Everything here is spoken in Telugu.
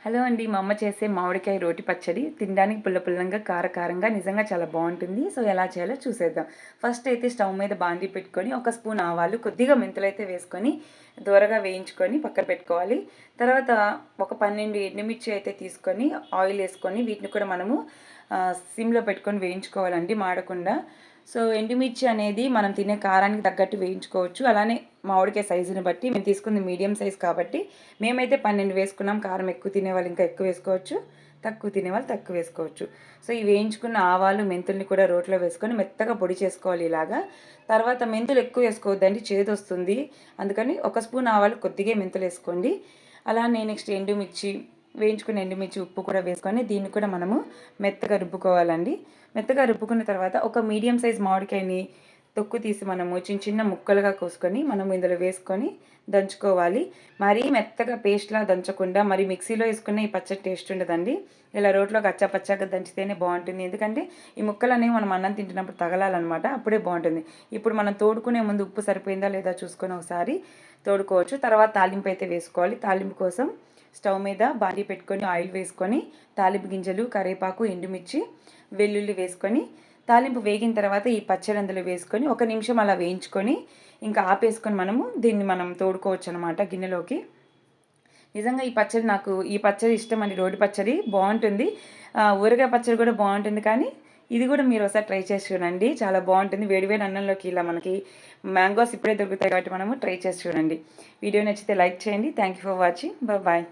హలో అండి. మా అమ్మ చేసే మామిడికాయ రోటి పచ్చడి తినడానికి పుల్ల పుల్లంగా, కారంగా నిజంగా చాలా బాగుంటుంది. సో ఎలా చేయాలో చూసేద్దాం. ఫస్ట్ అయితే స్టవ్ మీద బాండీ పెట్టుకొని ఒక స్పూన్ ఆవాలు, కొద్దిగా మెంతులైతే వేసుకొని దోరగా వేయించుకొని పక్కన పెట్టుకోవాలి. తర్వాత ఒక 12 ఎండుమిర్చి అయితే తీసుకొని ఆయిల్ వేసుకొని వీటిని కూడా మనము సిమ్లో పెట్టుకొని వేయించుకోవాలండి మాడకుండా. సో ఎండుమిర్చి అనేది మనం తినే కారానికి తగ్గట్టు వేయించుకోవచ్చు. అలానే మామిడికాయ సైజుని బట్టి మేము తీసుకుంది మీడియం సైజ్ కాబట్టి మేమైతే 12 వేసుకున్నాం. కారం ఎక్కువ తినేవాళ్ళు ఇంకా ఎక్కువ వేసుకోవచ్చు, తక్కువ తినేవాళ్ళు తక్కువ వేసుకోవచ్చు. సో ఈ వేయించుకున్న ఆవాలు మెంతుల్ని కూడా రోట్లో వేసుకొని మెత్తగా పొడి చేసుకోవాలి ఇలాగా. తర్వాత మెంతులు ఎక్కువ వేసుకోవద్దండి, చేదు వస్తుంది. అందుకని ఒక స్పూన్ ఆవాలు, కొద్దిగా మెంతులు వేసుకోండి. అలానే నెక్స్ట్ ఎండుమిర్చి, వేయించుకున్న ఎండుమిర్చి, ఉప్పు కూడా వేసుకొని దీన్ని కూడా మనము మెత్తగా రుబ్బుకోవాలండి. మెత్తగా రుబ్బుకున్న తర్వాత ఒక మీడియం సైజ్ మామిడికాయని తొక్కు తీసి మనము చిన్న చిన్న ముక్కలుగా కోసుకొని మనం ఇందులో వేసుకొని దంచుకోవాలి. మరీ మెత్తగా పేస్ట్లా దంచకుండా, మరి మిక్సీలో వేసుకున్న ఈ పచ్చడి టేస్ట్ ఉండదండి. ఇలా రోట్లో కచ్చాపచ్చాగా దంచితేనే బాగుంటుంది. ఎందుకంటే ఈ ముక్కలు అనేవి మనం అన్నం తింటున్నప్పుడు తగలాలన్నమాట, అప్పుడే బాగుంటుంది. ఇప్పుడు మనం తోడుకునే ముందు ఉప్పు సరిపోయిందా లేదా చూసుకొని ఒకసారి తోడుకోవచ్చు. తర్వాత తాలింపు అయితే వేసుకోవాలి. తాలింపు కోసం స్టవ్ మీద బాండీ పెట్టుకొని ఆయిల్ వేసుకొని తాలింపు గింజలు, కరివేపాకు, ఎండుమిర్చి, వెల్లుల్లి వేసుకొని తాలింపు వేగిన తర్వాత ఈ పచ్చడి అందులో వేసుకొని 1 నిమిషం అలా వేయించుకొని ఇంకా ఆపేసుకొని దీన్ని మనం తోడుకోవచ్చు అనమాట గిన్నెలోకి. నిజంగా ఈ పచ్చడి ఇష్టం అండి. రోటి పచ్చడి బాగుంటుంది, ఊరగాయ పచ్చడి కూడా బాగుంటుంది. కానీ ఇది కూడా మీరు ఒకసారి ట్రై చేసి చూడండి, చాలా బాగుంటుంది. వేడివేడి అన్నంలోకి ఇలా మనకి మ్యాంగోస్ ఇప్పుడే దొరుకుతాయి కాబట్టి మనము ట్రై చేసి చూడండి. వీడియో నచ్చితే లైక్ చేయండి. Thank you for watching. Bye.